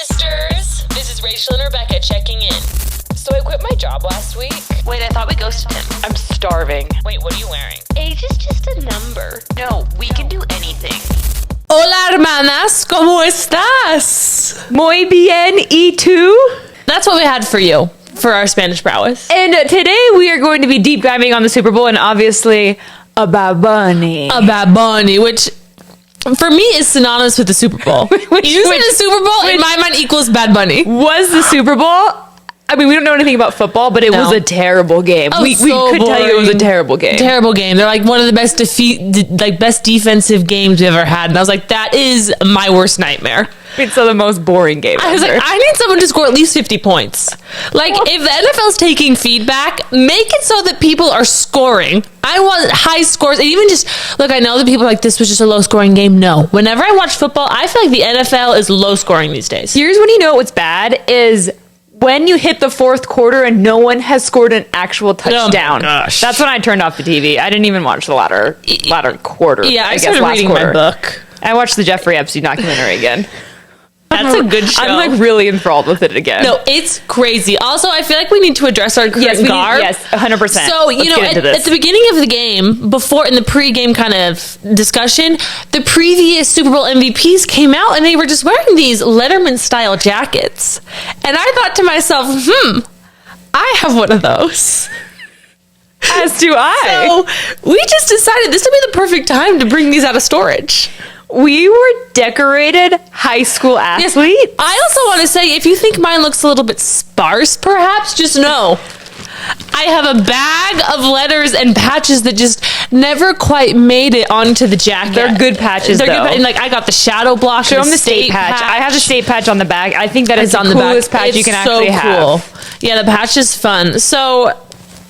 sisters. This is Rachel and Rebecca checking in. So I quit my job last week. Wait, I thought we ghosted him. I'm starving. Wait, what are you wearing? Age is just a number. No, we can do anything. Hola, hermanas. ¿Cómo estás? Muy bien, ¿y tú? That's what we had for you for our Spanish prowess. And today we are going to be deep diving on the Super Bowl and obviously a Bad Bunny. A Bad Bunny, which for me is synonymous with the Super Bowl. Using the Super Bowl in my mind equals Bad Bunny. Was the Super Bowl? I mean, we don't know anything about football, but it was a terrible game. Oh, we could tell you it was a terrible game. Terrible game. They're like one of the best best defensive games we've ever had. And I was like, that is my worst nightmare. It's the most boring game I was like, I need someone to score at least 50 points. Like, if the NFL's taking feedback, make it so that people are scoring. I want high scores. And even just, look, I know that people are like, this was just a low-scoring game. No. Whenever I watch football, I feel like the NFL is low-scoring these days. Here's when you know what's bad is when you hit the fourth quarter and no one has scored an actual touchdown. Oh my gosh. That's when I turned off the TV. I didn't even watch the latter quarter. Yeah, I started reading my book. I watched the Jeffrey Epstein documentary again. That's a good show. I'm like really enthralled with it again. No, it's crazy. Also, I feel like we need to address our current garb. Yes, 100%. So, you know, at the beginning of the game, before in the pre-game kind of discussion, the previous Super Bowl MVPs came out and they were just wearing these Letterman-style jackets. And I thought to myself, I have one of those. As do I. So, we just decided this would be the perfect time to bring these out of storage. We were decorated high school athletes. Yes. I also want to say, if you think mine looks a little bit sparse, perhaps, just know I have a bag of letters and patches that just never quite made it onto the jacket. They're good patches, though. And like, I got the shadow block. Show them the state patch. I have the state patch on the back. I think that is the coolest patch you can actually have. Yeah, the patch is fun. So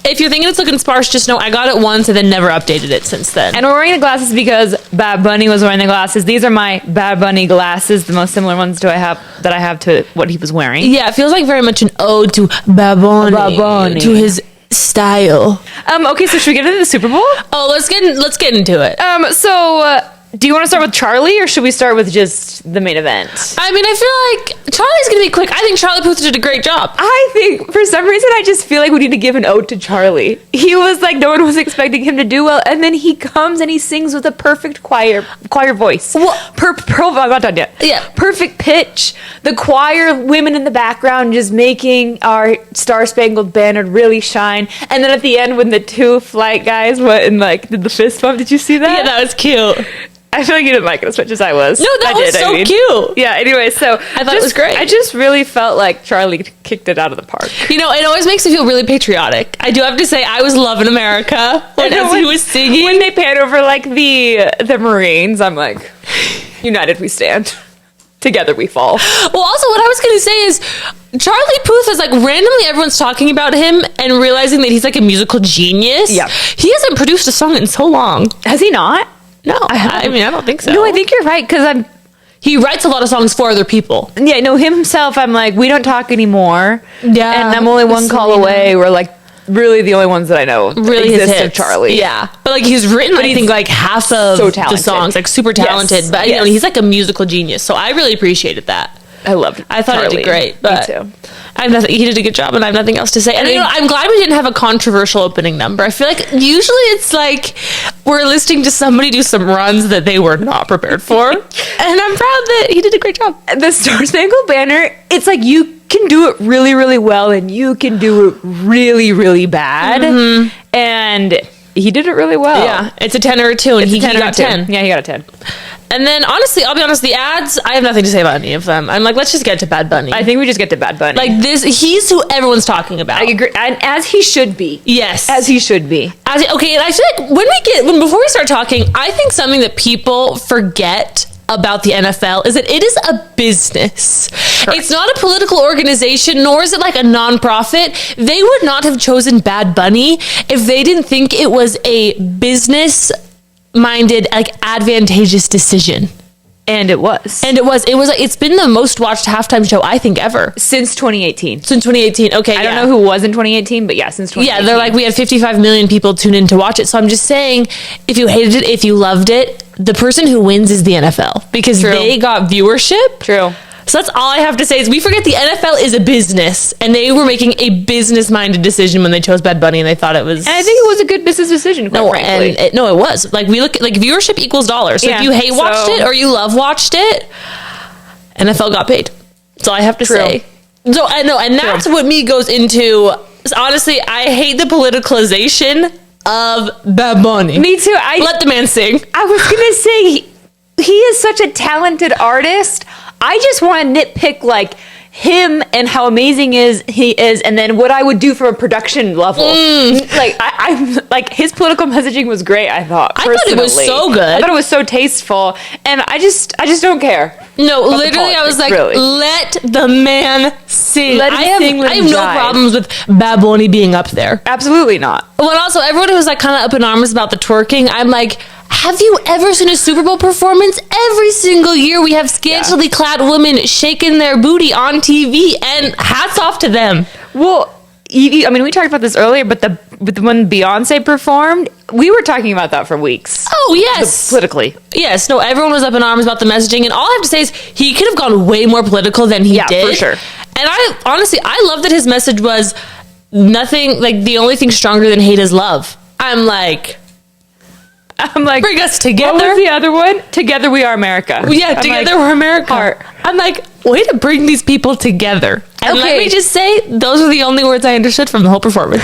if you're thinking it's looking sparse, just know I got it once and then never updated it since then. And we're wearing the glasses because Bad Bunny was wearing the glasses. These are my Bad Bunny glasses, the most similar ones I have to what he was wearing. Yeah, it feels like very much an ode to Bad Bunny, to his style. Okay, so should we get into the Super Bowl? Oh, let's get into it. Do you want to start with Charlie, or should we start with just the main event? I mean, I feel like Charlie's going to be quick. I think Charlie Puth did a great job. I think, for some reason, I just feel like we need to give an ode to Charlie. He was like, no one was expecting him to do well, and then he comes and he sings with a perfect choir voice. I'm not done yet. Yeah. Perfect pitch. The choir women in the background just making our Star-Spangled Banner really shine. And then at the end, when the two flight guys went and like did the fist bump, did you see that? Yeah, that was cute. I feel like you didn't like it as much as I was. No, that was so cute. Yeah, anyway, so I thought it was great. I just really felt like Charlie kicked it out of the park. You know, it always makes me feel really patriotic. I do have to say, I was loving America as he was singing. When they pan over like the Marines, I'm like, united we stand. Together we fall. Well, also what I was going to say is Charlie Puth is like randomly everyone's talking about him and realizing that he's like a musical genius. Yeah. He hasn't produced a song in so long. Has he not? No, I mean, I don't think so. No, I think you're right, because he writes a lot of songs for other people. Yeah, no, himself, I'm like, we don't talk anymore. Yeah. And I'm only one call away. We're like, really the only ones that I know really exist of Charlie. Yeah. But like, he's written, I think, like half of the songs, like super talented. Yes. But, you know, he's like a musical genius. So I really appreciated that. I loved I thought Charlie. He did great. But me too. He did a good job, and I have nothing else to say. And you know, I'm glad we didn't have a controversial opening number. I feel like usually it's like we're listening to somebody do some runs that they were not prepared for. And I'm proud that he did a great job. The Star-Spangled Banner, it's like you can do it really, really well, and you can do it really, really bad. Mm-hmm. And he did it really well. Yeah, it's a 10 or a 2, and he got 10. Yeah, he got a 10. And then, honestly, I'll be honest, the ads, I have nothing to say about any of them. I'm like, let's just get to Bad Bunny. I think we just get to Bad Bunny. Like, he's who everyone's talking about. I agree. And as he should be. Yes. As he should be. Okay, and I feel like before we start talking, I think something that people forget about the NFL is that it is a business. Correct. It's not a political organization, nor is it like a nonprofit. They would not have chosen Bad Bunny if they didn't think it was a business-minded, like, advantageous decision. And it was. It's been the most watched halftime show, I think, ever. Since 2018. Okay, I don't know who was in 2018, but yeah, since 2018. Yeah, they're like, we had 55 million people tune in to watch it. So I'm just saying, if you hated it, if you loved it, the person who wins is the NFL. Because they got viewership. True. So that's all I have to say is we forget the NFL is a business, and they were making a business-minded decision when they chose Bad Bunny, and they thought it was... And I think it was a good business decision, quite frankly. It was. Like, we look at, like, viewership equals dollars. So if you hate watched it or you love watched it, NFL got paid. That's all I have to say. So, I know, and that's what me goes into... Honestly, I hate the politicalization of Bad Bunny. Me too. Let the man sing. I was gonna say he is such a talented artist. I just want to nitpick like him and how amazing he is, and then what I would do from a production level. Like I'm like his political messaging was great. I thought. I thought it was so good. I thought it was so tasteful, and I just don't care. No, literally, I was like, let the man sing. Let him sing. I have no problems with Bad Bunny being up there. Absolutely not. Well, and also everyone who was like kind of up in arms about the twerking, I'm like, have you ever seen a Super Bowl performance? Every single year we have scantily clad women shaking their booty on TV, and hats off to them. Well, I mean, we talked about this earlier, but when Beyonce performed, we were talking about that for weeks. Oh, yes. Politically. Yes. No, everyone was up in arms about the messaging, and all I have to say is he could have gone way more political than he did. Yeah, for sure. And I love that his message was nothing, like, the only thing stronger than hate is love. I'm like, bring us together. What was the other one? Together we are America. Yeah, together we're America. Heart. I'm like, way to bring these people together. And let me just say, those are the only words I understood from the whole performance.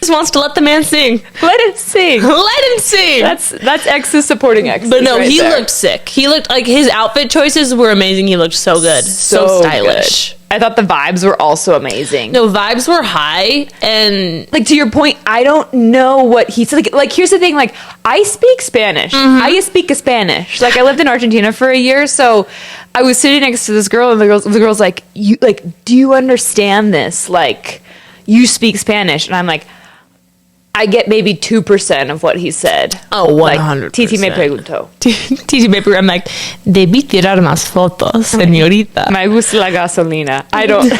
Just wants to let the man sing. Let him sing. Let him sing. That's X's supporting X. But no, he looked sick. He looked like his outfit choices were amazing. He looked so good. So stylish. Good. I thought the vibes were also amazing. No, vibes were high, and like to your point, I don't know what he said. Like here's the thing, like I speak Spanish. I speak Spanish. Like I lived in Argentina for a year, so I was sitting next to this girl, and the girl's like, "You like, do you understand this? Like, you speak Spanish?" And I'm like, I get maybe 2% of what he said. Oh, 100%. Titi me preguntó. Titi me preguntó. I'm like, debí tirar más fotos, señorita. Me gusta la gasolina. I don't...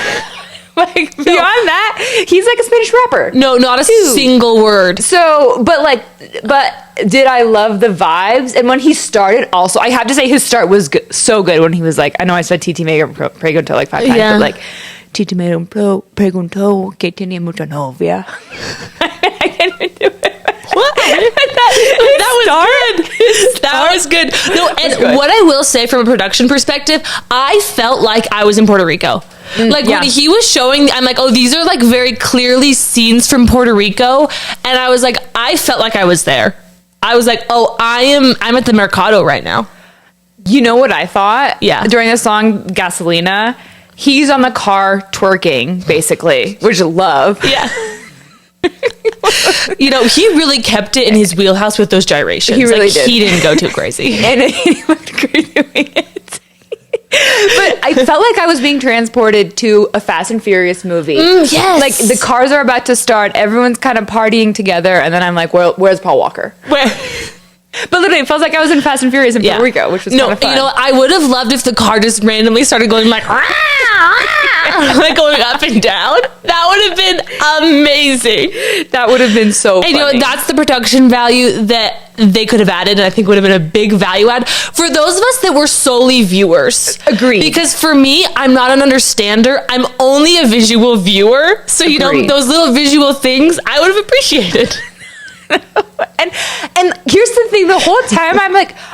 Like, beyond that, he's like a Spanish rapper. No, not a single word. So, but did I love the vibes? And when he started, also, I have to say his start was so good when he was like, I know I said Titi me preguntó like 5 times, but like, Titi me preguntó que tenía mucha novia. I can't even do it. What? That was good. No, and what I will say from a production perspective, I felt like I was in Puerto Rico. Like when he was showing, I'm like, oh, these are like very clearly scenes from Puerto Rico, and I was like, I felt like I was there. I was like, oh, I'm at the Mercado right now. You know what I thought? Yeah. During the song Gasolina, he's on the car twerking, basically, which I love. Yeah. You know, he really kept it in his wheelhouse with those gyrations. He really did. He didn't go too crazy. And he looked great doing it. But I felt like I was being transported to a Fast and Furious movie. Yes. Like the cars are about to start, everyone's kind of partying together, and then I'm like, where's Paul Walker? Where? But literally, it feels like I was in Fast and Furious in Puerto Rico, which was kind of fun. You know, I would have loved if the car just randomly started going like, like going up and down. That would have been amazing. That would have been so funny. And you know, that's the production value that they could have added, and I think would have been a big value add for those of us that were solely viewers. Agreed. Because for me, I'm not an understander. I'm only a visual viewer. So, you know, those little visual things I would have appreciated. And here's the thing, the whole time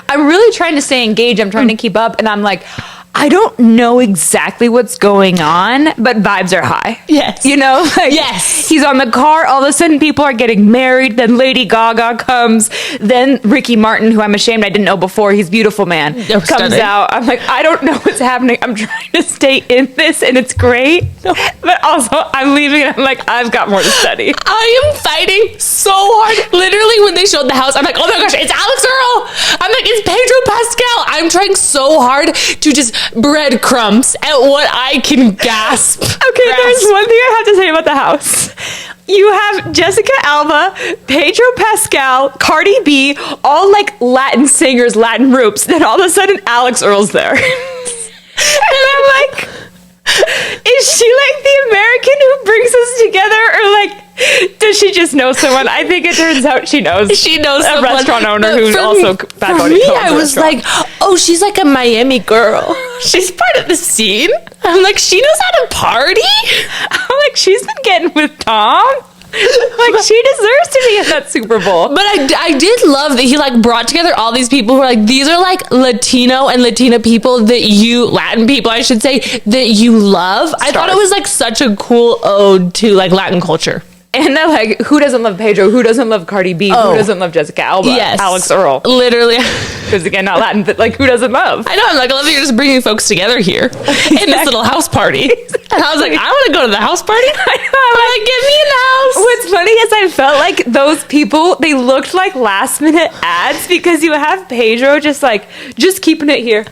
I'm really trying to stay engaged, I'm trying to keep up, and I'm like, I don't know exactly what's going on, but vibes are high. Yes. You know? Like, yes. He's on the car, all of a sudden people are getting married, then Lady Gaga comes, then Ricky Martin, who I'm ashamed I didn't know before, he's beautiful man, comes out. I'm like, I don't know what's happening. I'm trying to stay in this, and it's great. No. But also, I'm leaving, and I'm like, I've got more to study. I am fighting so hard. Literally, when they showed the house, I'm like, oh my gosh, it's Alix Earle. I'm like, it's Pedro Pascal. I'm trying so hard to just breadcrumbs at what I can gasp. Okay, there's one thing I have to say about the house. You have Jessica Alba, Pedro Pascal, Cardi B, all like Latin singers, Latin groups. Then all of a sudden, Alix Earle's there. And I'm like, is she like the American who brings us together? Or like, Does she just know someone? I think it turns out she knows a someone. restaurant owner But who's also Bad Bunny. For me, I was like, oh, she's like a Miami girl. She's part of the scene. I'm like, she knows how to party. I'm like, she's been getting with Tom. Like, she deserves to be in that Super Bowl. But I did love that he like brought together all these people who are like, these are like Latino and Latina people Latin people, I should say, that you love. I thought it was like such a cool ode to like Latin culture. And they're like, who doesn't love Pedro? Who doesn't love Cardi B? Who doesn't love Jessica Alba? Yes. Alix Earle. Literally. Because again, not Latin, but like, who doesn't love? I know. I'm like, I love that you're just bringing folks together here in this little house party. And I was like, I want to go to the house party. I know. Like, get me in the house. What's funny is I felt like those people, they looked like last minute ads because you have Pedro just keeping it here.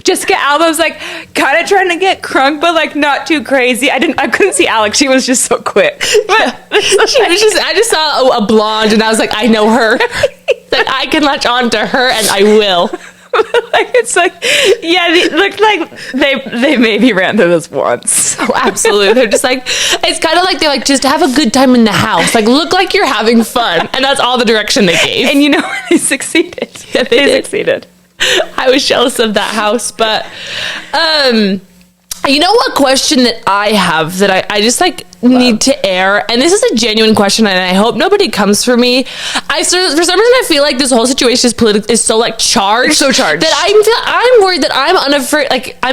Jessica Alba was like kind of trying to get crunk, but like not too crazy. I couldn't see Alix. She was just so quick. But I just saw a blonde and I was like, I know her. Like, I can latch on to her and I will. Like, it's like, yeah, it looked like they maybe ran through this once. Oh, absolutely. They're just like, it's kind of like they're like, just have a good time in the house. Like, look like you're having fun. And that's all the direction they gave. And you know, they succeeded. Yeah, they succeeded. I was jealous of that house, but you know what question that I have that I just like need to air, and this is a genuine question, and I hope nobody comes for me. For some reason I feel like this whole situation is so like charged, it's so charged that I'm worried that I'm unafraid. Like I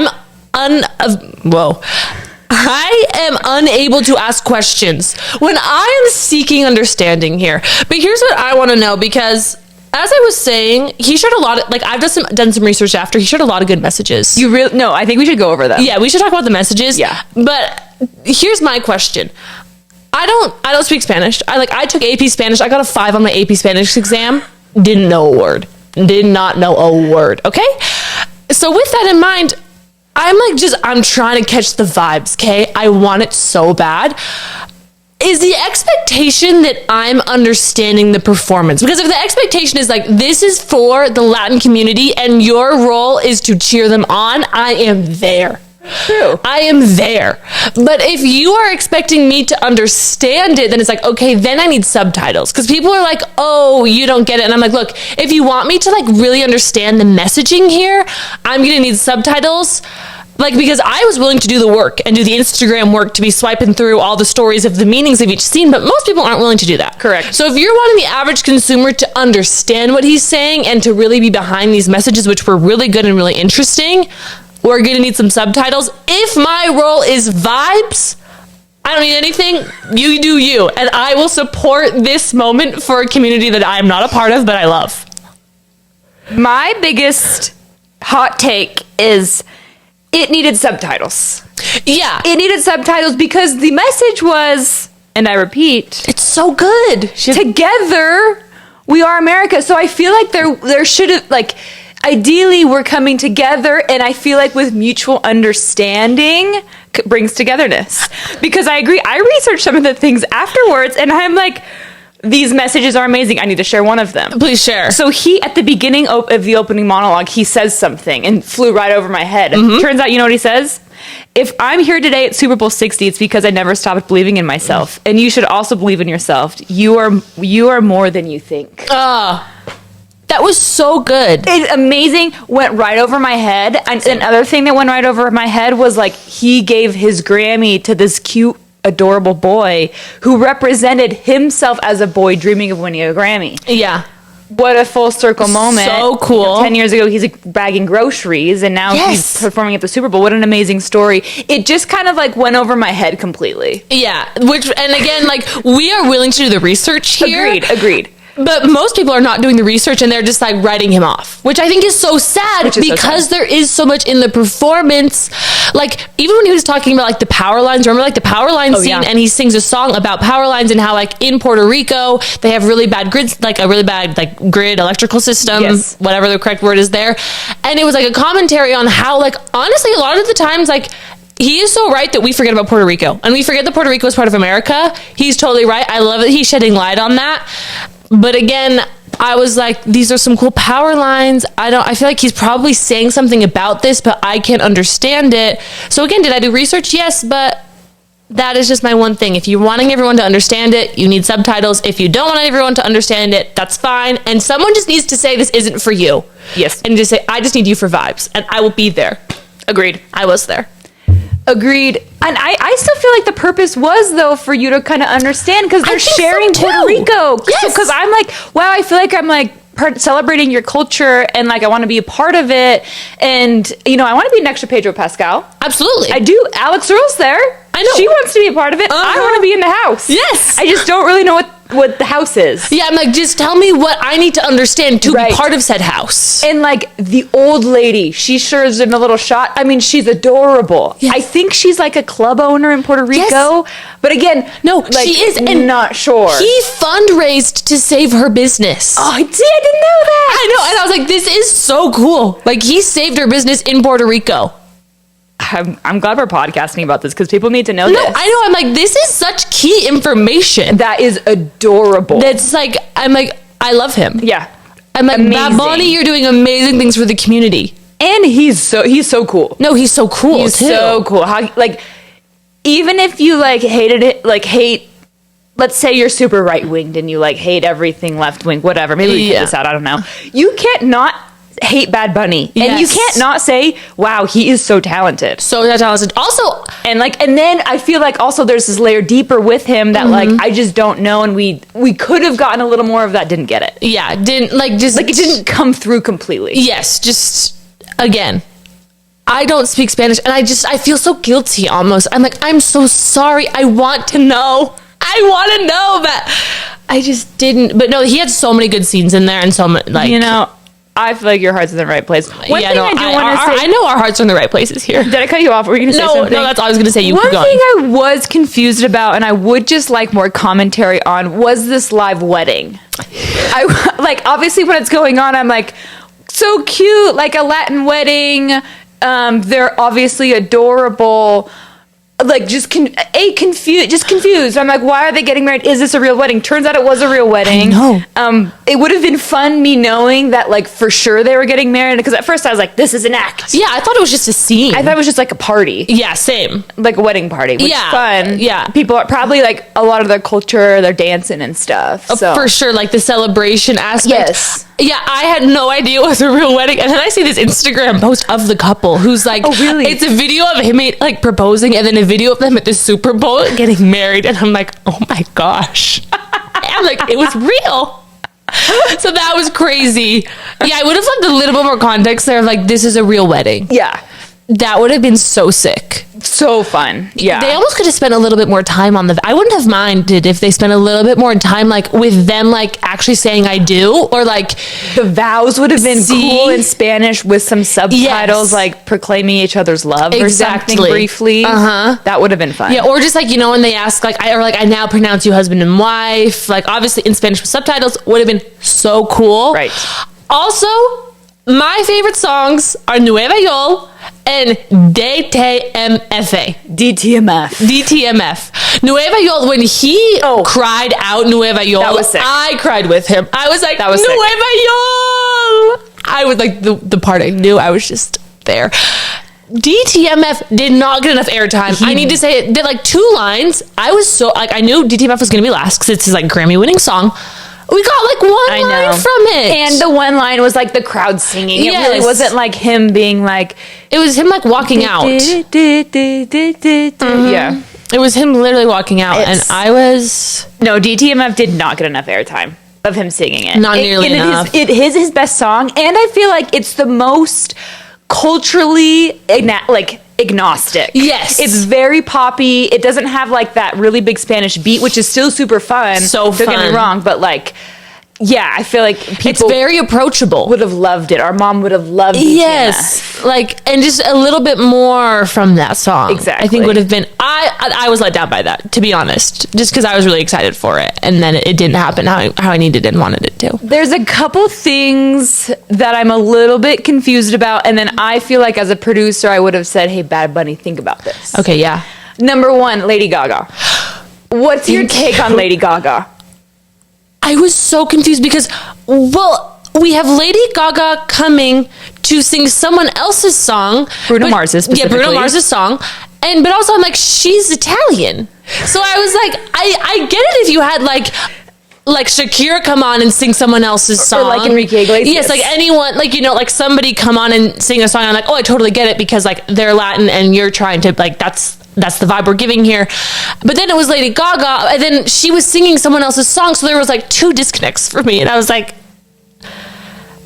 am unable to ask questions when I am seeking understanding here. But here's what I want to know, because as I was saying, he shared a lot of, like, I've done some research after. He shared a lot of good messages. No, I think we should go over them. Yeah, we should talk about the messages. Yeah. But here's my question. I don't speak Spanish. I took AP Spanish. I got a 5 on my AP Spanish exam. Didn't know a word. Did not know a word. Okay? So with that in mind, I'm trying to catch the vibes, okay? I want it so bad. Is the expectation that I'm understanding the performance? Because if the expectation is like, this is for the Latin community and your role is to cheer them on, I am there. True. I am there. But if you are expecting me to understand it, then it's like, okay, then I need subtitles. Because people are like, oh, you don't get it. And I'm like, look, if you want me to like really understand the messaging here, I'm going to need subtitles. Like, because I was willing to do the work and do the Instagram work to be swiping through all the stories of the meanings of each scene, but most people aren't willing to do that. Correct. So if you're wanting the average consumer to understand what he's saying and to really be behind these messages, which were really good and really interesting, we're going to need some subtitles. If my role is vibes, I don't need anything. You do you. And I will support this moment for a community that I am not a part of, but I love. My biggest hot take is it needed subtitles. Yeah. It needed subtitles because the message was, and I repeat, it's so good. Together, we are America. So I feel like there should have, like, ideally we're coming together, and I feel like with mutual understanding brings togetherness. Because I agree, I researched some of the things afterwards, and I'm like, these messages are amazing. I need to share one of them. Please share. So he, at the beginning of the opening monologue, he says something and flew right over my head. Mm-hmm. Turns out, you know what he says? If I'm here today at Super Bowl 60, it's because I never stopped believing in myself. And you should also believe in yourself. You are more than you think. That was so good. It's amazing. Went right over my head. And another thing that went right over my head was like he gave his Grammy to this cute, adorable boy who represented himself as a boy dreaming of winning a Grammy. Yeah. What a full circle moment. So cool. 10 years ago, he's bagging groceries, and now he's performing at the Super Bowl. What an amazing story. It just kind of like went over my head completely. Yeah. And again, like, we are willing to do the research here. Agreed. But most people are not doing the research, and they're just like writing him off, which I think is so sad because there is so much in the performance. Like, even when he was talking about like the power lines, remember like the power line scene, and he sings a song about power lines and how like in Puerto Rico they have really bad grids, like a really bad like grid electrical system, whatever the correct word is there. And it was like a commentary on how, like, honestly, a lot of the times, like, he is so right that we forget about Puerto Rico, and we forget that Puerto Rico is part of America. He's totally right. I love that he's shedding light on that. But again, I was like, these are some cool power lines. I feel like he's probably saying something about this, but I can't understand it. So again, did I do research? Yes, but That is just my one thing. If you're wanting everyone to understand it, you need subtitles. If you don't want everyone to understand it, that's fine. And someone just needs to say this isn't for you. Yes. And just say, I just need you for vibes. And I will be there. Agreed. I was there. Agreed. And I still feel like the purpose was, though, for you to kind of understand, because they're sharing Puerto Rico. Yes. Because I'm like, wow, I feel like I'm like celebrating your culture, and like I want to be a part of it. And, you know, I want to be next to Pedro Pascal. Absolutely. I do. Alix Earle's there. I know. She wants to be a part of it. I want to be in the house. Yes. I just don't really know what the house is. Yeah, I'm like, just tell me what I need to understand to be part of said house. And like the old lady, she sure is in a little shot. I mean, she's adorable. Yes. I think she's like a club owner in Puerto Rico. Yes. But again, no, like, she is. And not sure. He fundraised to save her business. Oh, I didn't know that. I know. And I was like, this is so cool. Like, he saved her business in Puerto Rico. I'm glad we're podcasting about this because people need to know this. I know. I'm like, this is such key information. That is adorable. That's like, I'm like, I love him. Yeah. I'm like, Bad Bunny, you're doing amazing things for the community. And he's so cool. No, he's so cool. He's too. So cool. How, like, even if you like hated it, like hate, let's say you're super right winged and you like hate everything left wing, whatever. Maybe we cut this out. I don't know. You can't not hate Bad Bunny. Yes. And you can't not say, wow, he is so talented. So talented. Also, and then I feel like also there's this layer deeper with him that like I just don't know, and we could have gotten a little more of that, didn't get it. Yeah, didn't like just like it didn't come through completely. Yes, just again, I don't speak Spanish and I feel so guilty almost. I'm like, I'm so sorry. I want to know. But I just didn't. But no, he had so many good scenes in there and so many, like, you know, I feel like your heart's in the right place. One thing I do want to say... I know our hearts are in the right places here. Did I cut you off? Were you going to say something? No, that's all I was going to say. One thing I was confused about, and I would just like more commentary on, was this live wedding. I like, obviously when it's going on, I'm like, so cute, like a Latin wedding. They're obviously adorable. Like confused. I'm like, why are they getting married? Is this a real wedding? Turns out it was a real wedding. I know. It would have been fun me knowing that like for sure they were getting married, because at first I was like, this is an act. Yeah, I thought it was just a scene. I thought it was just like a party. Yeah, same. Like a wedding party, which is fun. Yeah. People are probably like a lot of their culture, they're dancing and stuff. So for sure, like the celebration aspect. Yes. Yeah, I had no idea it was a real wedding. And then I see this Instagram post of the couple who's like, oh, really? It's a video of him like proposing and then a video of them at the Super Bowl getting married. And I'm like, oh my gosh. I'm like, it was real. So that was crazy. Yeah, I would have loved a little bit more context there of like, this is a real wedding. Yeah. That would have been so sick. So fun. Yeah. They almost could have spent a little bit more time on I wouldn't have minded if they spent a little bit more time like with them like actually saying I do, or like the vows would have been cool in Spanish with some subtitles, like proclaiming each other's love or something briefly. That would have been fun. Yeah, or just like, you know, when they ask like I now pronounce you husband and wife, like obviously in Spanish with subtitles would have been so cool. Right. Also, my favorite songs are Nueva York and DTMF. Nueva York, when he cried out Nueva York, that was sick. I cried with him. I was like, that was Nueva York. I was like, the part I knew, I was just there. DTMF did not get enough airtime. I need to say it did like 2 lines. I was so like, I knew DTMF was going to be last because it's his like Grammy winning song. We got like one line from it. And the one line was like the crowd singing. Yes. It really wasn't like him being like... It was him like walking out. Yeah. It was him literally walking out. And I was... No, DTMF did not get enough airtime of him singing it. Not nearly enough. It is his best song. And I feel like it's the most culturally agnostic. Yes. It's very poppy. It doesn't have like that really big Spanish beat, which is still super fun. So fun. Don't get me wrong, but like, yeah, I feel like people... It's very approachable. Would have loved it. Our mom would have loved it. Yes. Like, and just a little bit more from that song. Exactly. I think would have been... I was let down by that, to be honest. Just because I was really excited for it. And then it didn't happen how I needed and wanted it to. There's a couple things that I'm a little bit confused about. And then I feel like as a producer, I would have said, hey, Bad Bunny, think about this. Okay, yeah. Number 1, Lady Gaga. What's your take on Lady Gaga? I was so confused because, well, we have Lady Gaga coming to sing someone else's song. Bruno Mars's, specifically. Yeah, Bruno Mars's song. but also I'm like, she's Italian. So I was like, I get it if you had like Shakira come on and sing someone else's song. Or like Enrique Iglesias. Yes, like anyone, like, like somebody come on and sing a song. I'm like, oh, I totally get it because like they're Latin and you're trying to like, that's the vibe we're giving here. But then it was Lady Gaga and then she was singing someone else's song. So there was like 2 disconnects for me. And I was like,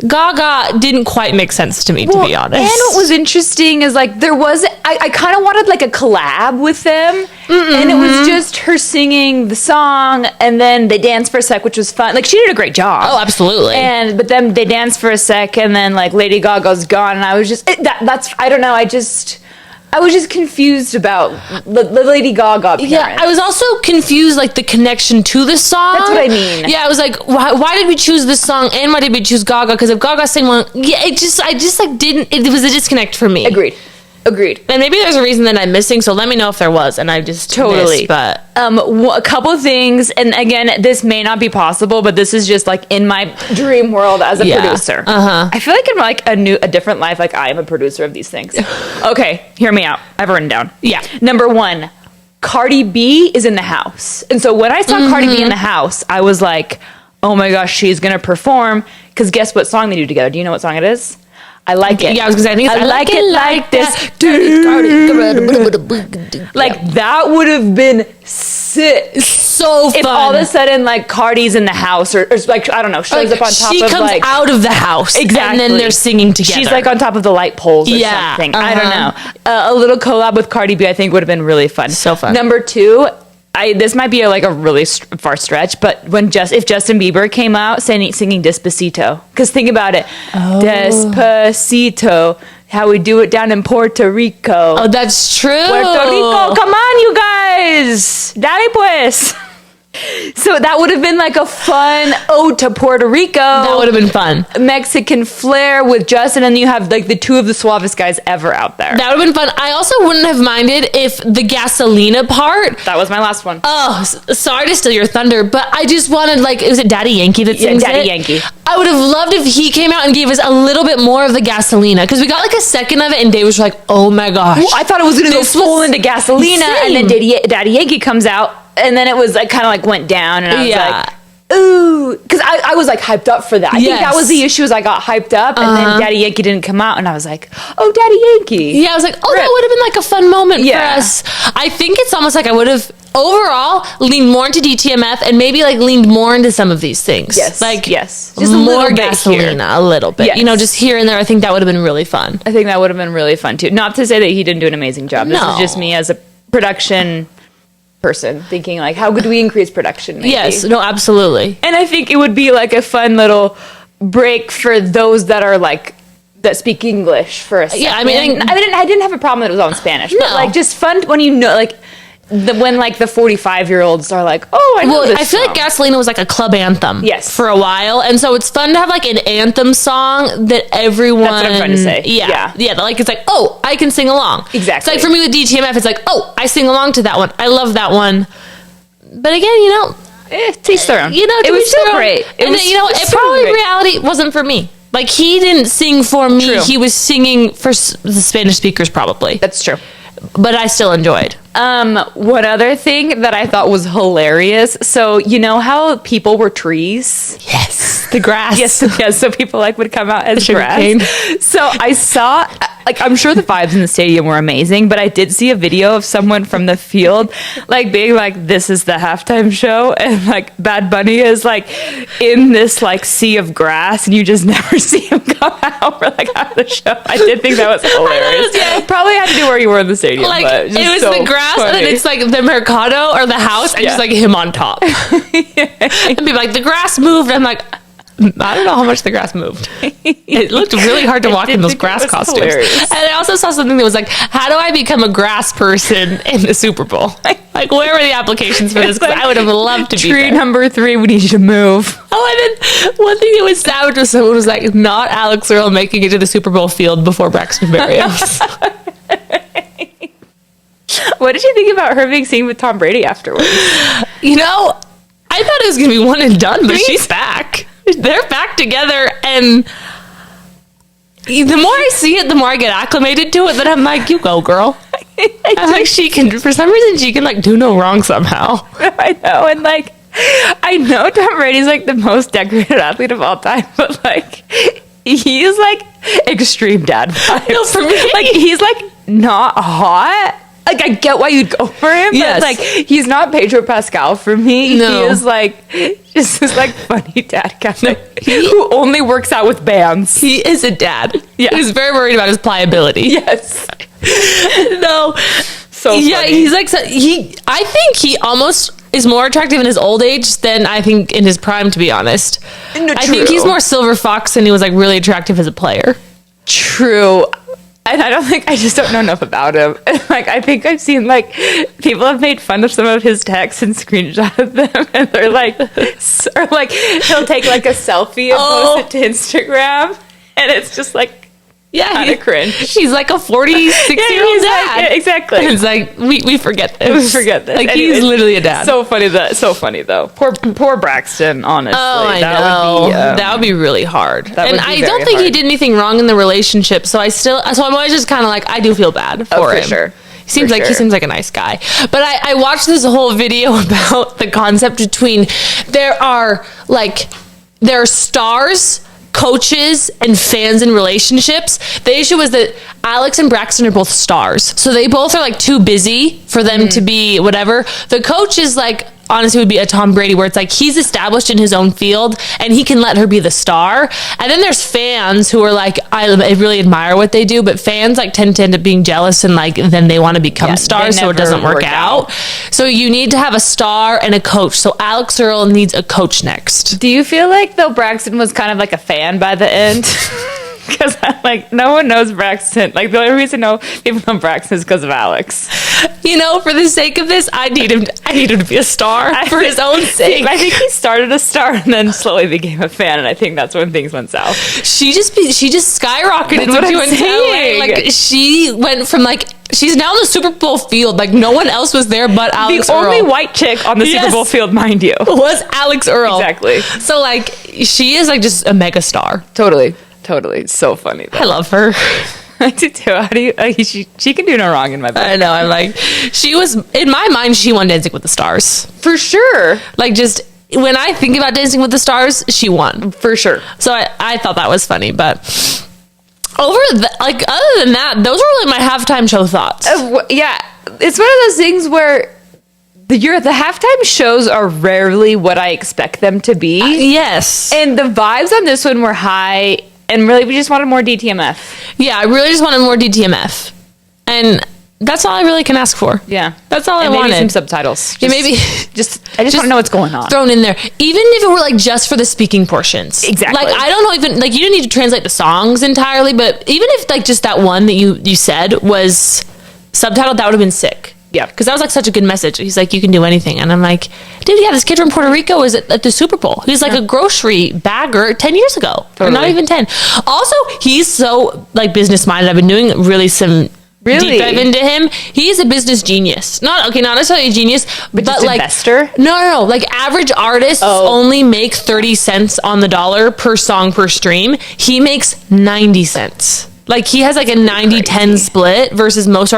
Gaga didn't quite make sense to me, to be honest. And what was interesting is like there was I kind of wanted like a collab with them, and it was just her singing the song, and then they danced for a sec, which was fun. Like she did a great job. Oh, absolutely. But then they danced for a sec, and then like Lady Gaga's gone, and I was just that's I don't know. I was just confused about the Lady Gaga appearance. Yeah, I was also confused, like, the connection to the song. That's what I mean. Yeah, I was like, why did we choose this song, and why did we choose Gaga? Because if Gaga sang one, I just, like, didn't, it was a disconnect for me. Agreed. And maybe there's a reason that I'm missing, so let me know if there was, and I just missed, but... a couple of things, and again, this may not be possible, but this is just, like, in my dream world as a producer. I feel like in, like, a different life, like, I am a producer of these things. Okay, hear me out. I've written down. Yeah. Number 1, Cardi B is in the house. And so when I saw Cardi B in the house, I was like, oh my gosh, she's gonna perform, because guess what song they do together? Do you know what song it is? I like it. Yeah, I was gonna say, I think it's I like it like this. Like, that would have been sick. So fun. If all of a sudden, like, Cardi's in the house, or like, I don't know, shows up on top of, she comes out of the house. Exactly. And then they're singing together. She's, like, on top of the light poles or something. I don't know. A little collab with Cardi B, I think, would have been really fun. So fun. Number 2... this might be a really far stretch, but if Justin Bieber came out singing Despacito, because think about it, Despacito, how we do it down in Puerto Rico. Oh, that's true. Puerto Rico, come on, you guys, dale pues. So that would have been like a fun ode to Puerto Rico. That would have been fun. Mexican flair with Justin, and you have like the 2 of the suavest guys ever out there. That would have been fun. I also wouldn't have minded if the Gasolina part. That was my last one. Oh, sorry to steal your thunder, but I just wanted, like, was it Daddy Yankee that sings Daddy it? Yankee. I would have loved if he came out and gave us a little bit more of the Gasolina, because we got like a second of it, and Dave was like, "Oh my gosh!" Well, I thought it was going to go full into Gasolina, and then Daddy Yankee comes out. And then it was like kind of like went down, and I was like, ooh, because I was like hyped up for that. I think that was the issue, is I got hyped up, and then Daddy Yankee didn't come out, and I was like, oh, Daddy Yankee. Yeah, I was like, oh, that would have been like a fun moment for us. I think it's almost like I would have overall leaned more into DTMF and maybe like leaned more into some of these things. Yes, like just a more Gasolina, a little bit. Yes. You know, just here and there. I think that would have been really fun. I think that would have been really fun too. Not to say that he didn't do an amazing job. This is just me as a production person thinking like, how could we increase production? Maybe. Yes, no, absolutely. And I think it would be like a fun little break for those that are like that speak English for a second. Yeah, I mean, I didn't have a problem that it was all in Spanish, but like just fun when you know, like when like the 45-year-olds are like, oh, I know this I feel song. like Gasolina was like a club anthem, yes, for a while, and so it's fun to have like an anthem song that everyone. That's what I'm trying to say. Yeah. Like it's like, oh, I can sing along. Exactly. It's like for me with DTMF, it's like, oh, I sing along to that one. I love that one. But again, you know, taste their own. You know, it was still great. It probably reality wasn't for me. Like he didn't sing for me. True. He was singing for the Spanish speakers, probably. That's true. But I still enjoyed. One other thing that I thought was hilarious. So you know how people were trees? Yes, the grass. Yes. So people like would come out as grass. Cane. So I saw, like, I'm sure the vibes in the stadium were amazing, but I did see a video of someone from the field, like being like, "This is the halftime show," and like Bad Bunny is like in this like sea of grass, and you just never see him come out for like half the show. I did think that was hilarious. Probably had to do where you were in the stadium. Like but just it was so the grass, funny. and then it's like the Mercado or the house, and just like him on top. And be like, the grass moved. I'm like, I don't know how much the grass moved. It looked really hard to walk in those grass costumes. Hilarious. And I also saw something that was like, how do I become a grass person in the Super Bowl? Like, where were the applications for this? Because I would have loved to be Tree there. number 3, we need you to move. Oh, and then one thing that was savage was someone was like, not Alix Earle making it to the Super Bowl field before Braxton Berrios. What did you think about her being seen with Tom Brady afterwards? You know, I thought it was going to be one and done, but she's back. They're back together, and the more I see it, the more I get acclimated to it, then I'm like, you go, girl. I'm like, she can, for some reason, she can like do no wrong somehow. I know, and like, I know Tom Brady's like the most decorated athlete of all time, but like, he's like extreme dad vibes. No, for me, like he's like not hot. Like I get why you'd go for him, yes. but like he's not Pedro Pascal for me. No. He is like just this like funny dad guy who only works out with bands. he is a dad. Yeah. He's very worried about his pliability. Yes. No. So yeah, funny. he's like I think he almost is more attractive in his old age than I think in his prime, to be honest. No, I think he's more silver fox, and he was like really attractive as a player. True. And I just don't know enough about him. Like, I think I've seen, like, people have made fun of some of his texts and screenshotted them. And they're like, or like, he'll take, like, a selfie and post it to Instagram. And it's just, like, kind of cringe. He's like a 46-year-old dad. Like, exactly. It's like, we forget this. We forget this. Like, And he's literally a dad. So funny, though. Poor Braxton, honestly. Oh, I That know. would be, that would be really hard. would And be I very don't think he hard. did anything wrong in the relationship. So I'm always just kind of like, I do feel bad for him. sure. He seems For like sure. he seems like a nice guy. But I watched this whole video about the concept between there are stars, coaches, and fans in relationships. The issue was that Alix and Braxton are both stars. So they both are like too busy for them to be whatever. The coach is like, honestly, would be a Tom Brady, where it's like he's established in his own field and he can let her be the star. And then there's fans who are like, I really admire what they do, but fans like tend to end up being jealous and like then they want to become stars, so it never doesn't work work out. So you need to have a star and a coach. So Alix Earle needs a coach next. Do you feel like, though, Braxton was kind of like a fan by the end? Because like no one knows Braxton. Like the only reason people know Braxton is because of Alix. You know, for the sake of this, I need him to be a star for his own sake. I think he started a star and then slowly became a fan, and I think that's when things went south. She just skyrocketed That's what when she I'm went to saying. LA. Like she went from like she's now in the Super Bowl field. Like no one else was there but Alix The only Earle. white chick on the Yes. Super Bowl field, mind you. Was Alix Earle. Exactly. So like she is like just a mega star. Totally. It's so funny, though. I love her. I do too. How do you? She can do no wrong in my book. I know. I'm like, she was in my mind. She won Dancing with the Stars. For sure. Like just when I think about Dancing with the Stars, she won. For sure. So I thought that was funny, but other than that, those were like my halftime show thoughts. Yeah, it's one of those things where the halftime shows are rarely what I expect them to be. Yes. And the vibes on this one were high, and really we just wanted more DTMF. Yeah, I really just wanted more DTMF. And that's all I really can ask for. Yeah. That's all I Maybe wanted. some subtitles. Yeah, maybe I just want to know what's going on. thrown in there. Even if it were like just for the speaking portions. Exactly. Like I don't know, even like you didn't need to translate the songs entirely, but even if like just that one that you said was subtitled, that would have been sick. Yeah. Because that was like such a good message. He's like, you can do anything. And I'm like, dude, yeah, this kid from Puerto Rico is at the Super Bowl. He's like a grocery bagger 10 years ago. Or not Totally. even 10. Also, he's so like business minded. I've been doing really some deep dive into him. He's a business genius. Not necessarily a genius, but just like investor? No. Like average artists only make 30 cents on the dollar per song per stream. He makes 90 cents. Like he has like a 90-10 split versus most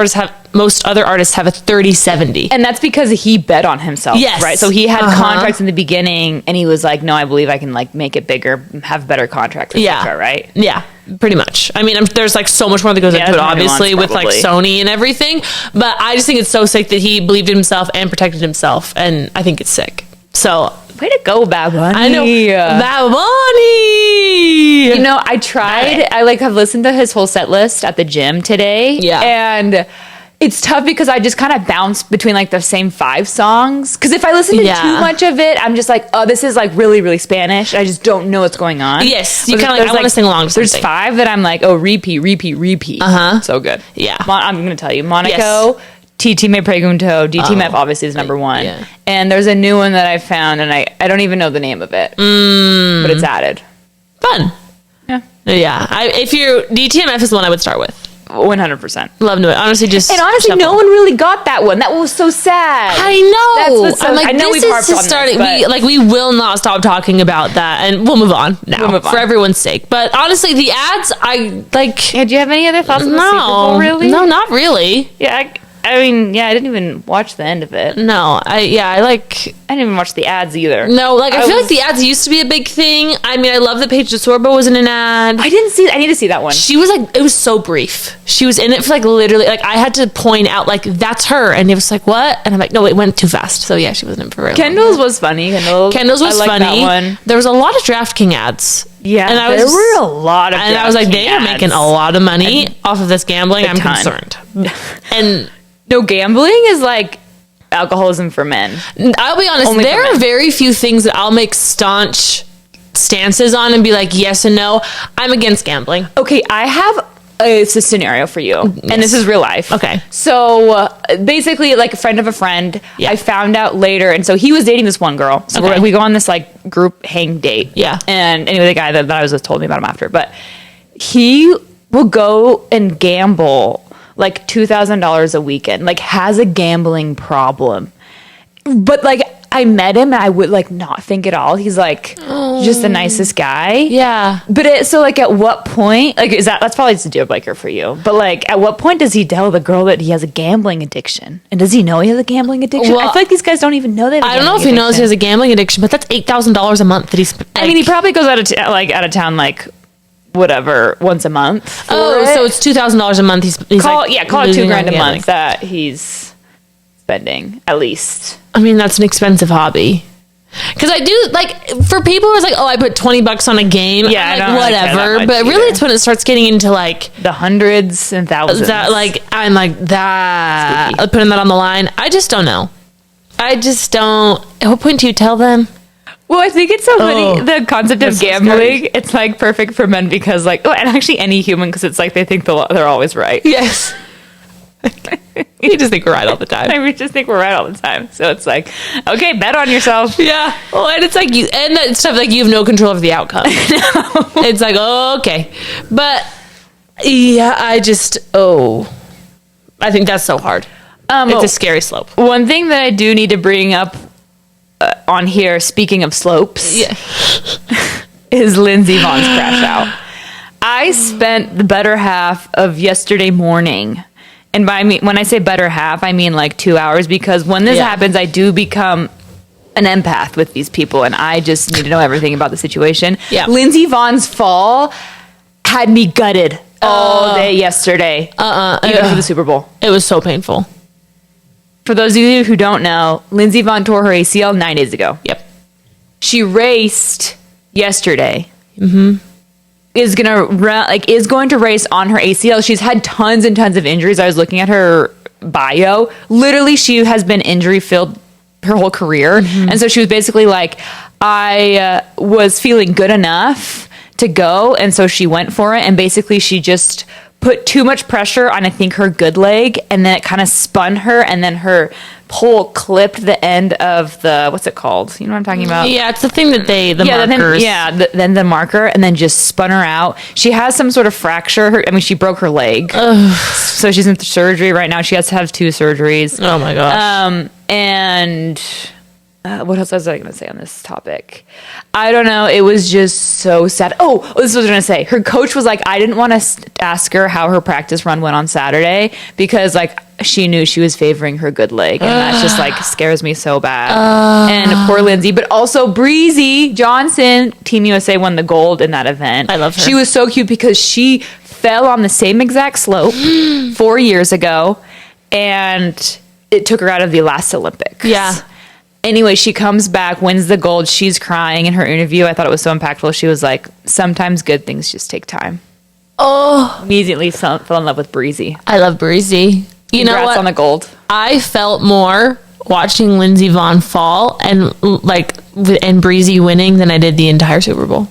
other artists have a 30-70. And that's because he bet on himself. Yes. Right. So he had contracts in the beginning, and he was like, no, I believe I can like make it bigger, have better contracts, etc. Right. Yeah, pretty much. I mean, there's like so much more that goes into it, there's more obviously, nuance, with like Sony and everything. But I just think it's so sick that he believed in himself and protected himself, and I think it's sick. So way to go, Bad Bunny. I know, Bad Bunny. You know, I tried. I like have listened to his whole set list at the gym today. Yeah. And it's tough because I just kind of bounce between like the same 5 songs. Because if I listen to too much of it, I'm just like, oh, this is like really, really Spanish. I just don't know what's going on. Yes, you kind of like, I want to sing along to There's something. 5 that I'm like, oh, repeat. So good. Yeah. I'm going to tell you. Monaco, Yes. TT Me Pregunto, DTMF obviously is number 1. Yeah. And there's a new one that I found, and I don't even know the name of it. But it's added. Fun. Yeah. Yeah. If you're DTMF is the one I would start with. 100%. Love to it. Honestly, just And honestly, shuffle. no one really got that one. That was so sad. I know. That's what's so, I'm like, I know this we've harped is on starting. this, We will not stop talking about that, and we'll move on now We'll move on. for everyone's sake. But honestly, the ads, I like. Yeah, do you have any other thoughts on the Super Bowl, really? No, not really. Yeah, I mean, yeah, I didn't even watch the end of it. No, I didn't even watch the ads either. No, like I feel like the ads used to be a big thing. I mean, I love that Paige DeSorbo was in an ad. I need to see that one. She was like, it was so brief. She was in it for like literally, like I had to point out like that's her, and it was like what? And I'm like, no, it went too fast. So yeah, she wasn't in for very long. Kendall's was funny. Kendall's was funny. That one. There was a lot of DraftKings ads. Yeah, and there were a lot of. And I was like, they are making a lot of money off of this gambling. I'm concerned. And no, gambling is like alcoholism for men. I'll be honest, there are very few things that I'll make staunch stances on and be like yes and no. I'm against gambling. Okay, I have it's a scenario for you, and this is real life. Okay, so basically, like a friend of a friend, I found out later, and so he was dating this one girl. So we go on this like group hang date. Yeah, and anyway, the guy that I was with told me about him after, but he will go and gamble like $2,000 a weekend, like has a gambling problem. But like I met him and I would like not think at all. He's like just the nicest guy. Yeah. But so like at what point, like that's probably just a deal breaker for you. But like at what point does he tell the girl that he has a gambling addiction? And does he know he has a gambling addiction? Well, I feel like these guys don't even know that. I don't know if he knows he has a gambling addiction, but that's $8,000 a month that he's. Like, I mean, he probably goes out of town like whatever once a month. So it's $2,000 a month. He's call it $2,000 a month that he's spending at least. I mean, that's an expensive hobby. Because I do like for people who's like, oh, I put $20 on a game. Yeah, I'm like, whatever. But really, it's when it starts getting into like the hundreds and thousands. That like I'm like that putting that on the line. I just don't know. I just don't. At what point do you tell them? Well, I think it's so funny. The concept of gambling, it's like perfect for men because like, and actually any human because it's like they think they're always right. Yes. We just think we're right all the time. We just think we're right all the time. So it's like, okay, bet on yourself. Yeah. Well, and it's like and that stuff like you have no control of the outcome. No. It's like, oh, okay. But yeah, I think that's so hard. It's a scary slope. One thing that I do need to bring up on here, speaking of slopes, is Lindsey Vonn's crash out. I spent the better half of yesterday morning. And when I say better half, I mean like 2 hours because when this happens, I do become an empath with these people and I just need to know everything about the situation. Yeah. Lindsey Vonn's fall had me gutted all day yesterday, even for the Super Bowl. It was so painful. For those of you who don't know, Lindsey Vonn tore her ACL 9 days ago. Yep. She raced yesterday. Mm-hmm. Is going to race on her ACL. She's had tons and tons of injuries. I was looking at her bio. Literally, she has been injury filled her whole career. Mm-hmm. And so she was basically like, I was feeling good enough to go. And so she went for it. And basically she just put too much pressure on, I think, her good leg. And then it kind of spun her. And then her pole clipped the end of the, what's it called? You know what I'm talking about? Yeah, it's the thing that markers. Then the marker, and then just spun her out. She has some sort of fracture. She broke her leg. Ugh. So she's in surgery right now. She has to have 2 surgeries. Oh my gosh. And what else was I going to say on this topic? I don't know. It was just so sad. Oh, this is what I was going to say. Her coach was like, I didn't want to ask her how her practice run went on Saturday because like she knew she was favoring her good leg. And that just like scares me so bad. And poor Lindsey, but also Breezy Johnson, Team USA won the gold in that event. I love her. She was so cute because she fell on the same exact slope 4 years ago and it took her out of the last Olympics. Yeah. Anyway, she comes back, wins the gold. She's crying in her interview. I thought it was so impactful. She was like, sometimes good things just take time. Oh. Immediately fell in love with Breezy. I love Breezy. You know what? On the gold. I felt more watching Lindsey Vonn fall and Breezy winning than I did the entire Super Bowl.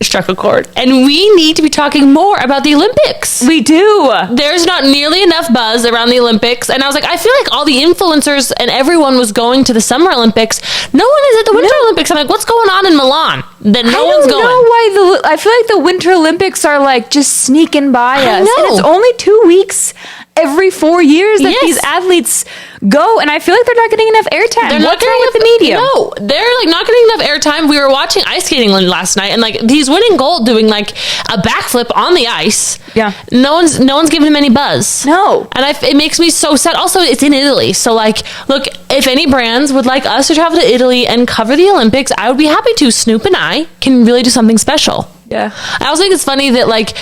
Struck a chord. And we need to be talking more about the Olympics. We do. There's not nearly enough buzz around the Olympics. And I was like, I feel like all the influencers and everyone was going to the Summer Olympics. No one is at the Winter Olympics. I'm like, what's going on in Milan? Then no one's going. I don't know why I feel like the Winter Olympics are like just sneaking by us. And it's only 2 weeks every 4 years that these athletes go, and I feel like they're not getting enough airtime. They're not What's wrong with the media? No, they're like not getting enough airtime. We were watching ice skating last night, and like he's winning gold doing like a backflip on the ice. Yeah, no one's giving him any buzz. No, and it makes me so sad. Also, it's in Italy, so like, look, if any brands would like us to travel to Italy and cover the Olympics, I would be happy to. Snoop and I can really do something special. Yeah, I also think it's funny that like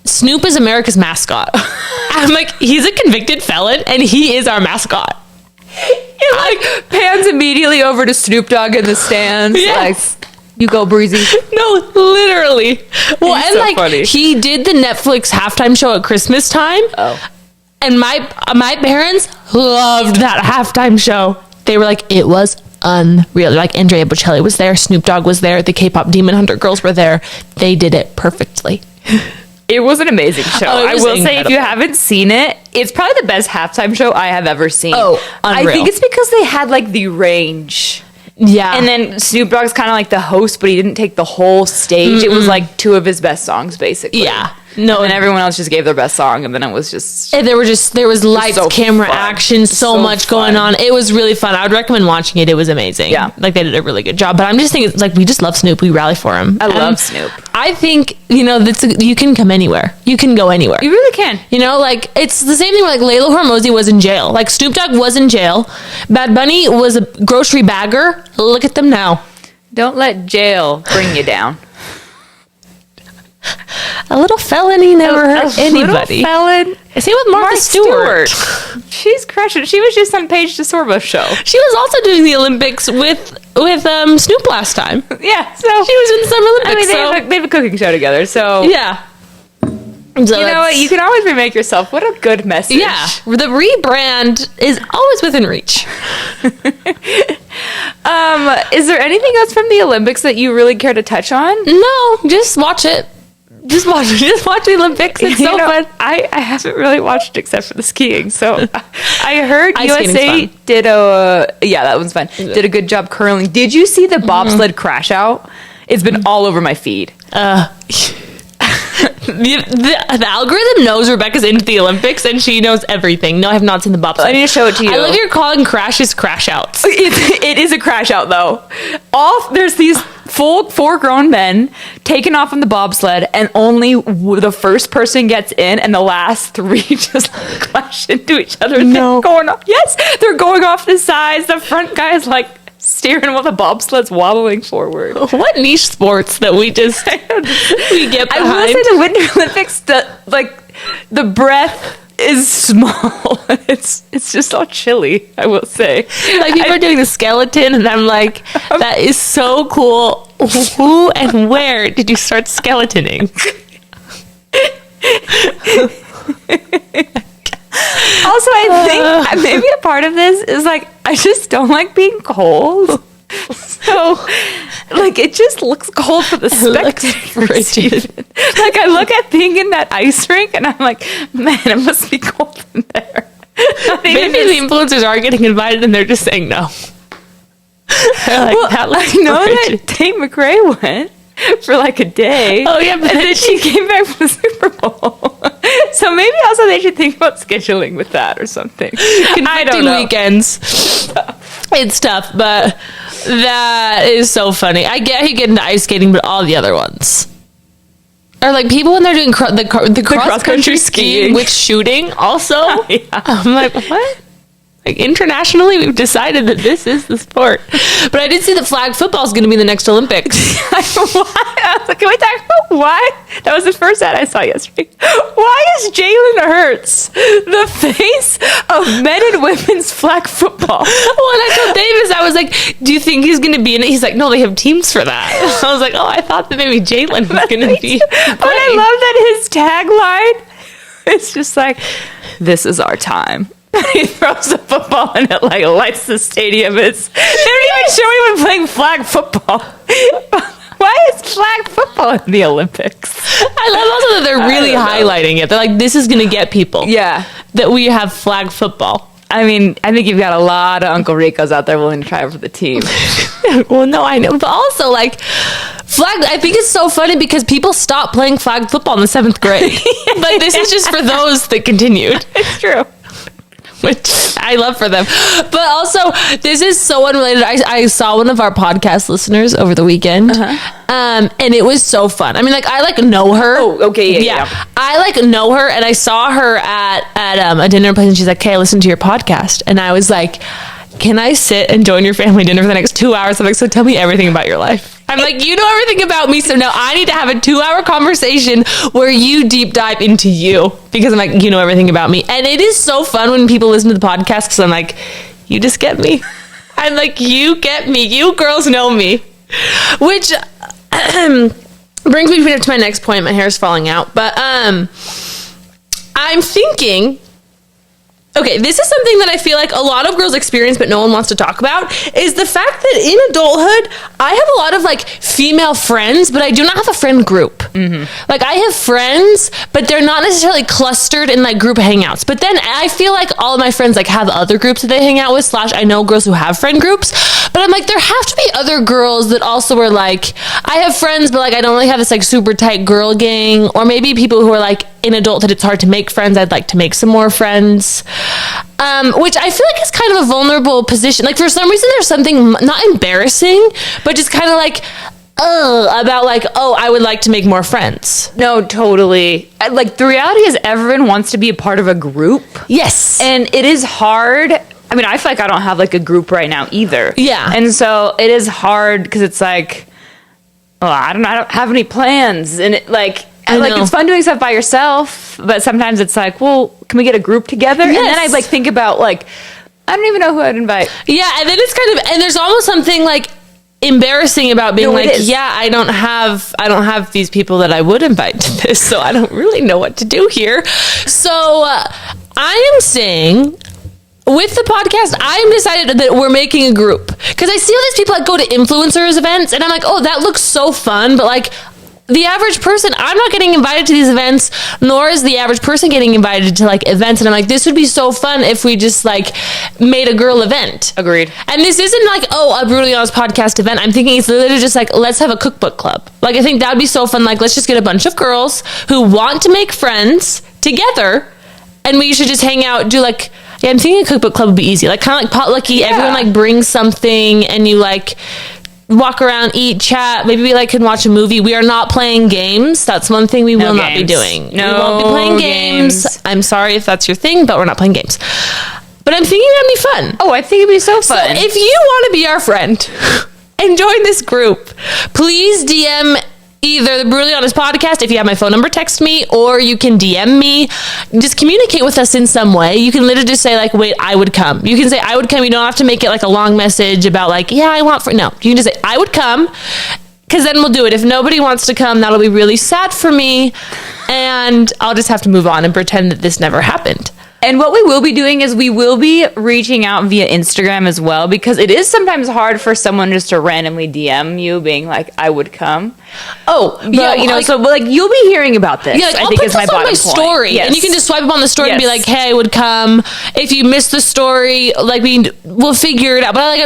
Snoop is America's mascot. I'm like, he's a convicted felon, and he is our mascot. It like pans immediately over to Snoop Dogg in the stands. Yes. Like, you go, Breezy. No, literally. Well, He's and so like funny. he did the Netflix halftime show at Christmas time. Oh, and my parents loved that halftime show. They were like, it was unreal. Like Andrea Bocelli was there, Snoop Dogg was there, the K-pop Demon Hunter girls were there. They did it perfectly. it was an amazing show. I will say, if you incredible. haven't seen it, it's probably the best halftime show I have ever seen. Oh, I unreal. think it's because they had like the range. Yeah. And then Snoop Dogg's kind of like the host, but he didn't take the whole stage. It was like 2 of his best songs, basically. Yeah. No, and everyone else just gave their best song, and then it was just... there was lights, so camera, fun. action, so much going on. It was really fun. I would recommend watching it. It was amazing. Yeah. Like they did a really good job. But I'm just thinking, like, we just love Snoop. We rally for him. I love Snoop. I think, you can come anywhere. You can go anywhere. You really can. Like, it's the same thing where, like, Layla Hormozi was in jail. Like, Snoop Dogg was in jail. Bad Bunny was a grocery bagger. Look at them now. Don't let jail bring you down. A little felony never hurt anybody. Little felon. Same with Martha Stewart. She's crushing. She was just on Paige DeSorbo's show. She was also doing the Olympics with Snoop last time. Yeah, so She was in the Summer Olympics. I mean, they have a cooking show together, so yeah. So you know what? You can always remake yourself. What a good message. Yeah, the rebrand is always within reach. Is there anything else from the Olympics that you really care to touch on? No, just watch it. Just watch the Olympics. It's so fun. I haven't really watched except for the skiing. So I heard Ice USA skating's fun. did that one's fun. Did a good job curling. Did you see the bobsled crash out? It's been all over my feed. The algorithm knows Rebecca's into the Olympics and she knows everything. No, I have not seen the bobsled. I need to show it to you. I love you're calling crashes crash outs. It is a crash out though. There's these full 4 grown men taking off on the bobsled, and only the first person gets in, and the last 3 just clash into each other. No. They're going off. Yes, they're going off the sides. The front guy is like steering while the bobsled's wobbling forward. What niche sports that we get behind. I will say the Winter Olympics, the breath is small. It's just all chilly, I will say. Like people are doing the skeleton, and I'm like, that is so cool. Who and where did you start skeletoning? Also, I think maybe a part of this is like I just don't like being cold. So, like, it just looks cold for the spectators. Like, I look at being in that ice rink, and I'm like, man, it must be cold in there. Maybe the influencers are getting invited, and they're just saying no. Like, well, I know that Tate McRae went for like a day. Oh yeah, but and then she came back from the Super Bowl. So maybe also they should think about scheduling with that or something. I don't know. Weekends. It's tough, but that is so funny. I get you get into ice skating, but all the other ones are like people when they're doing the cross country skiing with shooting. Also, yeah. I'm like, what? Like internationally, we've decided that this is the sport. But I did see that flag football is going to be the next Olympics. What? I was like, can we talk about what? That was the first ad I saw yesterday. Why is Jalen Hurts the face of men and women's flag football? Well, and I told Davis, I was like, do you think he's going to be in it? He's like, no, they have teams for that. I was like, oh, I thought that maybe Jalen was going to be. But I love that his tagline, it's just like, this is our time. He throws the football and it like lights the stadium. They don't even show anyone playing flag football. Why is flag football in the Olympics? I love also that they're really highlighting it. They're like, this is going to get people. Yeah. That we have flag football. I mean, I think you've got a lot of Uncle Ricos out there willing to try for the team. Well, no, I know. But also, like, I think it's so funny because people stopped playing flag football in the 7th grade. Like, this is just for those that continued. It's true. Which I love for them. But also, this is so unrelated. I saw one of our podcast listeners over the weekend. And it was so fun. I mean, like, I know her. Oh, okay. Yeah. I know her, and I saw her at a dinner place, and she's like, "Hey, I listened to your podcast." And I was like, "Can I sit and join your family dinner for the next 2 hours?" I'm like, "So tell me everything about your life." I'm like, "You know everything about me, so now I need to have a 2-hour conversation where you deep dive into you," because I'm like, "You know everything about me." And it is so fun when people listen to the podcast, because I'm like, "You just get me." I'm like, "You get me. You girls know me." Which brings me to my next point. My hair is falling out. But I'm thinking... Okay, this is something that I feel like a lot of girls experience, but no one wants to talk about, is the fact that in adulthood, I have a lot of, like, female friends, but I do not have a friend group. Mm-hmm. Like, I have friends, but they're not necessarily clustered in, like, group hangouts. But then I feel like all of my friends, like, have other groups that they hang out with, / I know girls who have friend groups. But I'm like, there have to be other girls that also are, like, I have friends, but, like, I don't really have this, like, super tight girl gang. Or maybe people who are, like, in adulthood, it's hard to make friends. I'd like to make some more friends. Which I feel like is kind of a vulnerable position. Like, for some reason, there's something not embarrassing, but just kind of like, about like, I would like to make more friends. No, totally. Like, the reality is everyone wants to be a part of a group. Yes. And it is hard. I mean, I feel like I don't have like a group right now either. Yeah. And so it is hard because it's like, I don't have any plans. And it like it's fun doing stuff by yourself, but sometimes it's like, well, can we get a group together? Yes. And then I like think about like, I don't even know who I'd invite. Yeah, and then it's kind of, and there's almost something like embarrassing about being I don't have these people that I would invite to this, so I don't really know what to do here. So I am saying, with the podcast, I'm decided that we're making a group, because I see all these people like go to influencers events, and I'm like, that looks so fun, but like, the average person, I'm not getting invited to these events, nor is the average person getting invited to like events. And I'm like, this would be so fun if we just like made a girl event. Agreed. And this isn't like, a Brutally Honest podcast event. I'm thinking it's literally just like, let's have a cookbook club. Like, I think that'd be so fun. Like, let's just get a bunch of girls who want to make friends together, and we should just hang out, do like, I'm thinking a cookbook club would be easy. Like, kind of like potlucky. Yeah. Everyone like brings something, and you like walk around, eat, chat. Maybe we like can watch a movie. We are not playing games. That's one thing we will not be doing. No, we won't be playing games. I'm sorry if that's your thing, but we're not playing games. But I'm thinking that'd be fun. Oh, I think it'd be so fun. So if you want to be our friend and join this group, please DM either the Brutally Honest podcast. If you have my phone number, text me, or you can DM me. Just communicate with us in some way. You can literally just say like, wait, I would come. You can say I would come. You don't have to make it like a long message about like, yeah, I want no. You can just say I would come, because then we'll do it. If nobody wants to come, that'll be really sad for me, and I'll just have to move on and pretend that this never happened. And what we will be doing is we will be reaching out via Instagram as well, because it is sometimes hard for someone just to randomly DM you being like, I would come. Oh, yeah, you know, like, so like you'll be hearing about this. Yeah, like, I I'll think put is this my on my story, yes. And you can just swipe up on the story and be like, "Hey, I would come." If you missed the story, like we'll figure it out. But like,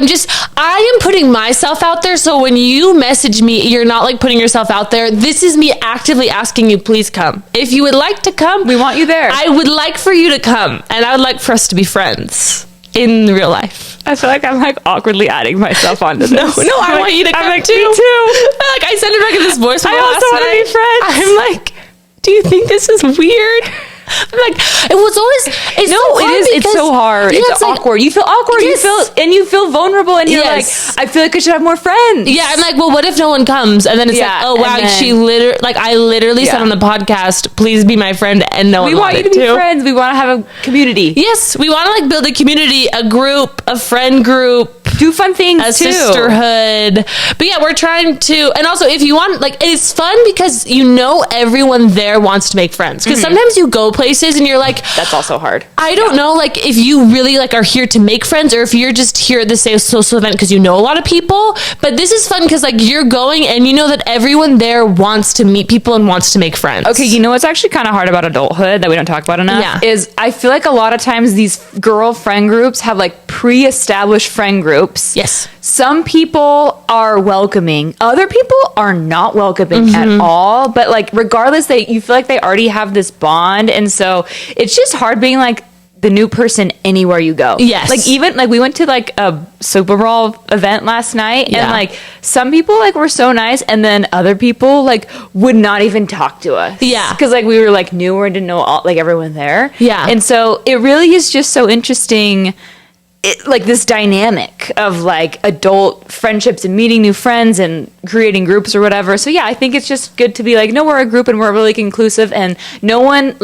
I am putting myself out there. So when you message me, you're not like putting yourself out there. This is me actively asking you, please come. If you would like to come, we want you there. I would like for you to come, and I would like for us to be friends in real life. I feel like I'm like awkwardly adding myself onto this. No, I want you to come too. Me too. Like, I sent it back in this voice. I also want to be friends. I'm like, do you think this is weird? I'm like, it was always. It's no, so it is. It's so hard. Yeah, it's awkward. Like, you feel awkward. Yes. You feel vulnerable, and you're like, I feel like I should have more friends. Yeah, I'm like, well, what if no one comes? And then it's like, oh wow, she literally, like, I literally said on the podcast, please be my friend, and no one wanted to. We want you to be friends. We want to have a community. Yes, we want to like build a community, a group, a friend group. Do fun things a sisterhood. But yeah, we're trying to, and also if you want, like, it's fun because everyone there wants to make friends, because sometimes you go places and you're like, that's also hard. I don't know, like, if you really like are here to make friends, or if you're just here at this social event because you know a lot of people. But this is fun because like you're going and you know that everyone there wants to meet people and wants to make friends. Okay, you know what's actually kind of hard about adulthood that we don't talk about enough is I feel like a lot of times these girl friend groups have like pre-established friend groups. Yes. Some people are welcoming. Other people are not welcoming at all. But like, regardless, you feel like they already have this bond. And so it's just hard being like the new person anywhere you go. Yes. Like even like we went to like a Superbowl event last night and like some people like were so nice and then other people like would not even talk to us. Yeah. Because like we were like newer and didn't know all, like everyone there. Yeah. And so it really is just so interesting. Like this dynamic of like adult friendships and meeting new friends and creating groups or whatever. So yeah, I think it's just good to be like, no, we're a group and we're really inclusive and no one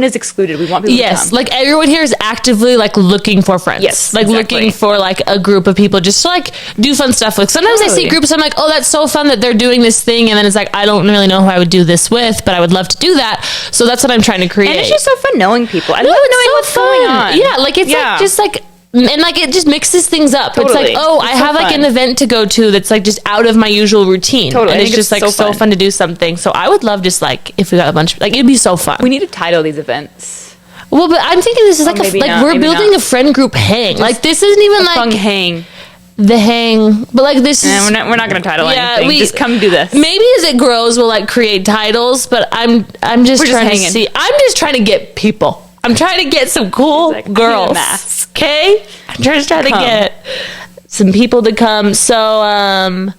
is excluded. We want people to come. Like everyone here is actively like looking for friends. Yes, like exactly. looking for like a group of people just to like do fun stuff with. Sometimes I see groups, I'm like, oh, that's so fun that they're doing this thing, and then it's like, I don't really know who I would do this with, but I would love to do that. So that's what I'm trying to create. And it's just so fun knowing people. I love knowing what's going on. Yeah, like it's like just like. And like it just mixes things up. Totally. It's like, oh, I so have like fun. an event to go to that's like just out of my usual routine. Totally. And it's just like so fun to do something. So I would love just like if we got a bunch of, like it'd be so fun. We need to title these events. Well, but I'm thinking this is like we're building a friend group hang. Just like this isn't even like fun hang. The hang, but like this is we're not gonna title anything. Just come do this. Maybe as it grows, we'll like create titles. But I'm just trying to see. I'm just trying to get people. I'm trying to get some cool girls. Okay, I'm just trying to get some people to come. So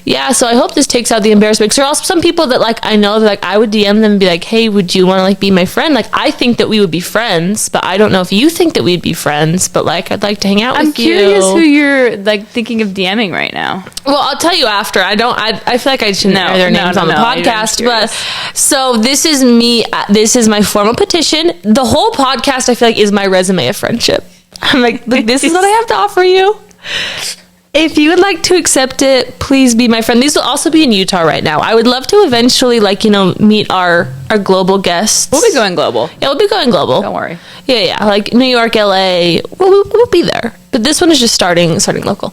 yeah, so I hope this takes out the embarrassment. Because there are also some people that like I know that like I would DM them and be like, hey, would you want to like be my friend? Like I think that we would be friends, but I don't know if you think that we'd be friends. But like I'd like to hang out with you. I'm curious who you're like thinking of DMing right now. Well, I'll tell you after. I feel like I shouldn't know their names on the podcast. But so this is me. This is my formal petition. The whole podcast I feel like is my resume of friendship. I'm like, look, this is what I have to offer you. If you would like to accept it, please be my friend. These will also be in Utah right now. I would love to eventually, like, you know, meet our global guests. We'll be going global. Yeah, we'll be going global. Don't worry. Yeah. Like New York, LA. We'll be there. But this one is just starting local.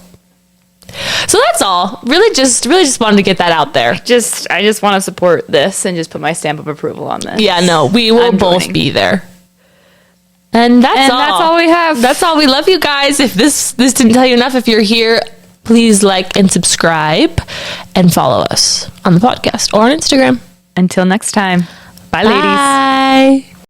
So that's all. Really just wanted to get that out there. I just want to support this and just put my stamp of approval on this. Yeah, no, we will both be there. And that's all we have. That's all. We love you guys. If this didn't tell you enough, if you're here, please like and subscribe and follow us on the podcast or on Instagram. Until next time. Bye, ladies. Bye.